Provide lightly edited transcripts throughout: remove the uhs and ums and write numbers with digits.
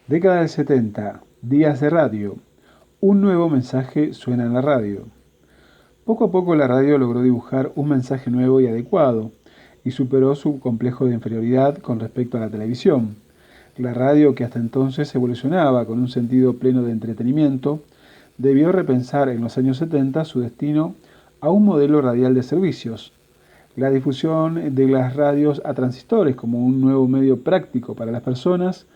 Década del 70, días de radio. Un nuevo mensaje suena en la radio. Poco a poco la radio logró dibujar un mensaje nuevo y adecuado, y superó su complejo de inferioridad con respecto a la televisión. La radio, que hasta entonces evolucionaba con un sentido pleno de entretenimiento, debió repensar en los años 70 su destino a un modelo radial de servicios. La difusión de las radios a transistores como un nuevo medio práctico para las personas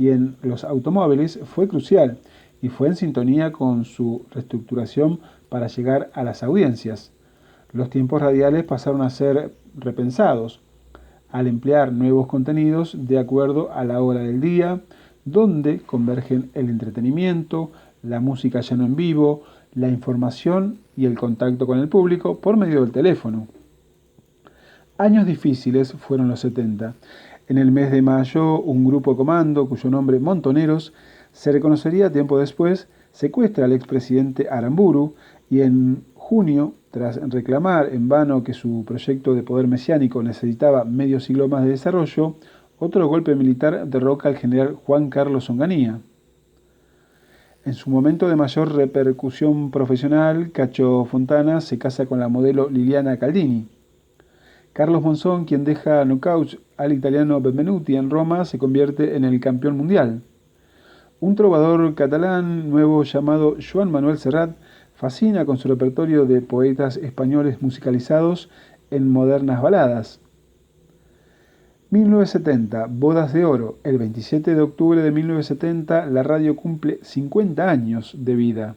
y en los automóviles fue crucial y fue en sintonía con su reestructuración para llegar a las audiencias. Los tiempos radiales pasaron a ser repensados al emplear nuevos contenidos de acuerdo a la hora del día, donde convergen el entretenimiento, la música ya no en vivo, la información y el contacto con el público por medio del teléfono. Años difíciles fueron los 70. En el mes de mayo, un grupo comando, cuyo nombre Montoneros, se reconocería tiempo después, secuestra al expresidente Aramburu y en junio, tras reclamar en vano que su proyecto de poder mesiánico necesitaba medio siglo más de desarrollo, otro golpe militar derroca al general Juan Carlos Onganía. En su momento de mayor repercusión profesional, Cacho Fontana se casa con la modelo Liliana Caldini. Carlos Monzón, quien deja nocaut al italiano Benvenuti en Roma, se convierte en el campeón mundial. Un trovador catalán nuevo llamado Joan Manuel Serrat fascina con su repertorio de poetas españoles musicalizados en modernas baladas. 1970, Bodas de Oro. El 27 de octubre de 1970, la radio cumple 50 años de vida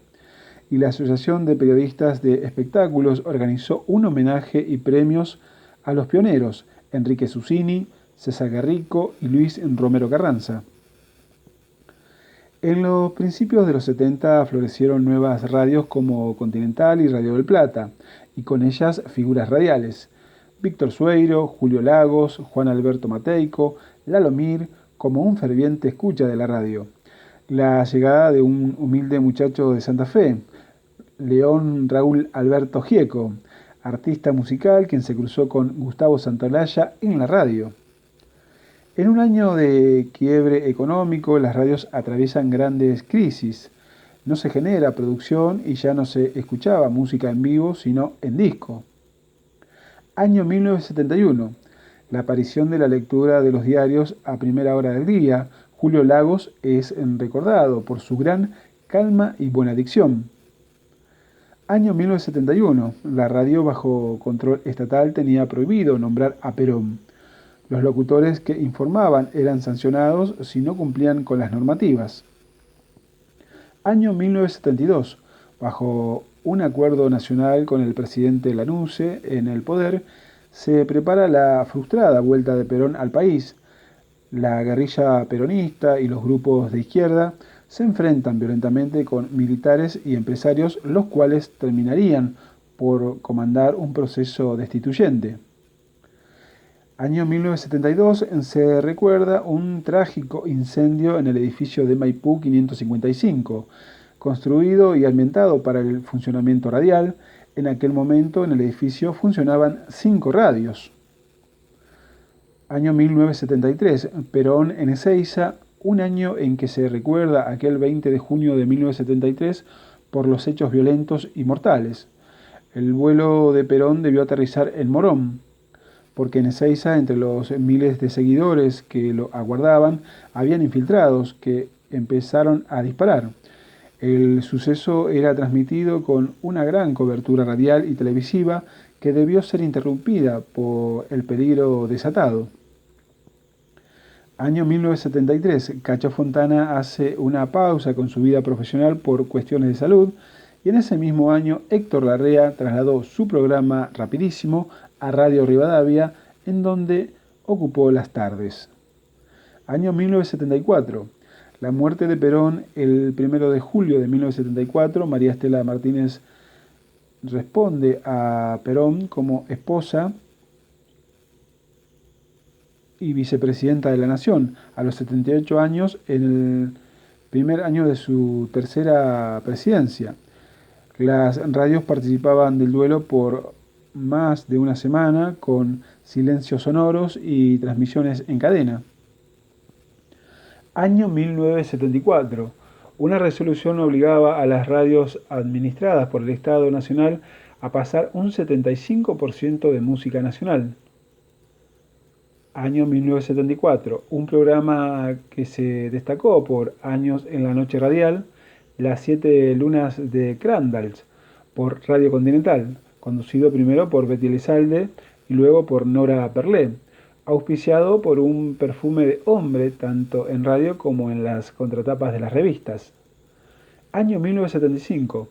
y la Asociación de Periodistas de Espectáculos organizó un homenaje y premios a los pioneros, Enrique Susini, César Garrico y Luis Romero Carranza. En los principios de los 70 florecieron nuevas radios como Continental y Radio del Plata, y con ellas figuras radiales. Víctor Sueiro, Julio Lagos, Juan Alberto Mateico, Lalo Mir, como un ferviente escucha de la radio. La llegada de un humilde muchacho de Santa Fe, León Raúl Alberto Gieco, artista musical quien se cruzó con Gustavo Santaolalla en la radio. En un año de quiebre económico, las radios atraviesan grandes crisis. No se genera producción y ya no se escuchaba música en vivo, sino en disco. Año 1971. La aparición de la lectura de los diarios a primera hora del día. Julio Lagos es recordado por su gran calma y buena dicción. Año 1971. La radio bajo control estatal tenía prohibido nombrar a Perón. Los locutores que informaban eran sancionados si no cumplían con las normativas. Año 1972. Bajo un acuerdo nacional con el presidente Lanusse en el poder, se prepara la frustrada vuelta de Perón al país. La guerrilla peronista y los grupos de izquierda se enfrentan violentamente con militares y empresarios, los cuales terminarían por comandar un proceso destituyente. Año 1972 se recuerda un trágico incendio en el edificio de Maipú 555, construido y ambientado para el funcionamiento radial. En aquel momento en el edificio funcionaban 5 radios. Año 1973, Perón en Ezeiza, un año en que se recuerda aquel 20 de junio de 1973 por los hechos violentos y mortales. El vuelo de Perón debió aterrizar en Morón, porque en Ezeiza, entre los miles de seguidores que lo aguardaban, habían infiltrados que empezaron a disparar. El suceso era transmitido con una gran cobertura radial y televisiva que debió ser interrumpida por el peligro desatado. Año 1973, Cacho Fontana hace una pausa con su vida profesional por cuestiones de salud y en ese mismo año Héctor Larrea trasladó su programa Rapidísimo a Radio Rivadavia, en donde ocupó las tardes. Año 1974. La muerte de Perón el 1 de julio de 1974. María Estela Martínez responde a Perón como esposa y vicepresidenta de la Nación a los 78 años en el primer año de su tercera presidencia. Las radios participaban del duelo por más de una semana con silencios sonoros y transmisiones en cadena. Año 1974. Una resolución obligaba a las radios administradas por el Estado Nacional a pasar un 75% de música nacional. Año 1974. Un programa que se destacó por años en la noche radial, Las Siete Lunas de Crandall, por Radio Continental, conducido primero por Betty Elizalde y luego por Nora Perlé, auspiciado por un perfume de hombre tanto en radio como en las contratapas de las revistas. Año 1975.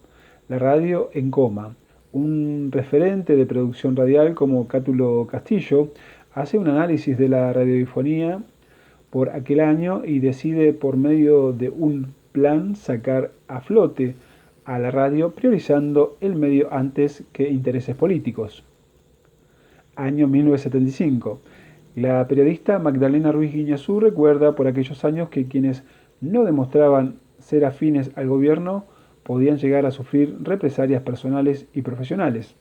La radio en coma. Un referente de producción radial como Cátulo Castillo hace un análisis de la radiofonía por aquel año y decide por medio de un plan sacar a flote a la radio priorizando el medio antes que intereses políticos. Año 1975. La periodista Magdalena Ruiz Guiñazú recuerda por aquellos años que quienes no demostraban ser afines al gobierno podían llegar a sufrir represalias personales y profesionales.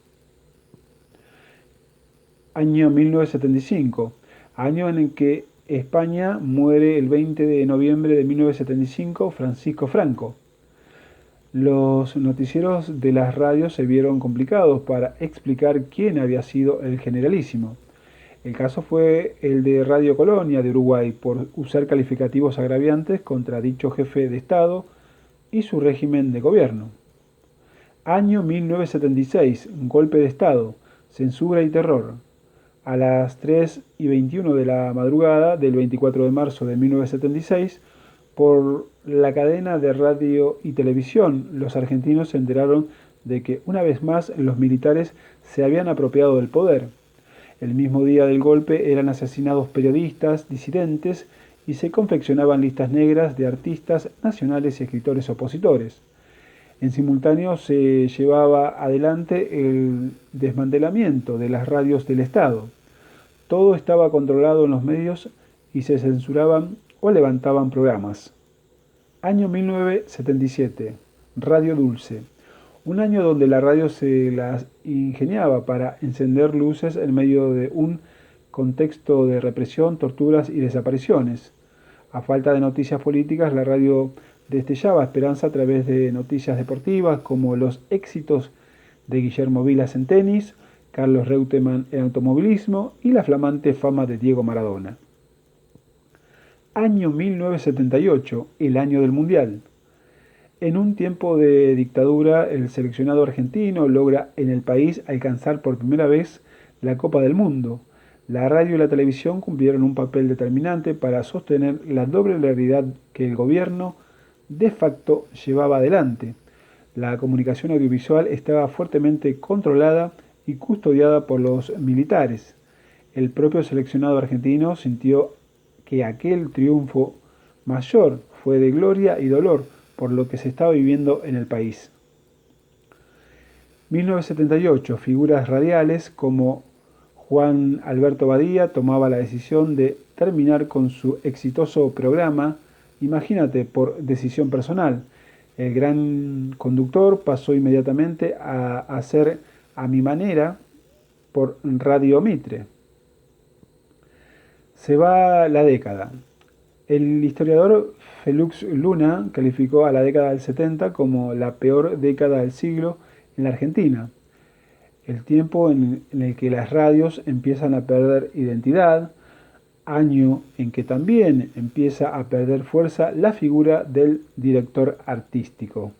Año 1975, año en el que España muere el 20 de noviembre de 1975 Francisco Franco. Los noticieros de las radios se vieron complicados para explicar quién había sido el generalísimo. El caso fue el de Radio Colonia de Uruguay por usar calificativos agraviantes contra dicho jefe de Estado y su régimen de gobierno. Año 1976, golpe de Estado, censura y terror. A las 3:21 de la madrugada del 24 de marzo de 1976, por la cadena de radio y televisión, los argentinos se enteraron de que una vez más los militares se habían apropiado del poder. El mismo día del golpe eran asesinados periodistas, disidentes y se confeccionaban listas negras de artistas nacionales y escritores opositores. En simultáneo se llevaba adelante el desmantelamiento de las radios del Estado. Todo estaba controlado en los medios y se censuraban o levantaban programas. Año 1977. Radio Dulce. Un año donde la radio se las ingeniaba para encender luces en medio de un contexto de represión, torturas y desapariciones. A falta de noticias políticas, la radio destellaba esperanza a través de noticias deportivas como los éxitos de Guillermo Vilas en tenis, Carlos Reutemann en automovilismo y la flamante fama de Diego Maradona. Año 1978, el año del Mundial. En un tiempo de dictadura, el seleccionado argentino logra en el país alcanzar por primera vez la Copa del Mundo. La radio y la televisión cumplieron un papel determinante para sostener la doble realidad que el gobierno de facto llevaba adelante. La comunicación audiovisual estaba fuertemente controlada y custodiada por los militares. El propio seleccionado argentino sintió que aquel triunfo mayor fue de gloria y dolor por lo que se estaba viviendo en el país. 1978, figuras radiales como Juan Alberto Badía tomaba la decisión de terminar con su exitoso programa, imagínate, por decisión personal. El gran conductor pasó inmediatamente a hacer A mi manera por Radio Mitre. Se va la década. El historiador Félix Luna calificó a la década del 70 como la peor década del siglo en la Argentina. El tiempo en el que las radios empiezan a perder identidad, año en que también empieza a perder fuerza la figura del director artístico.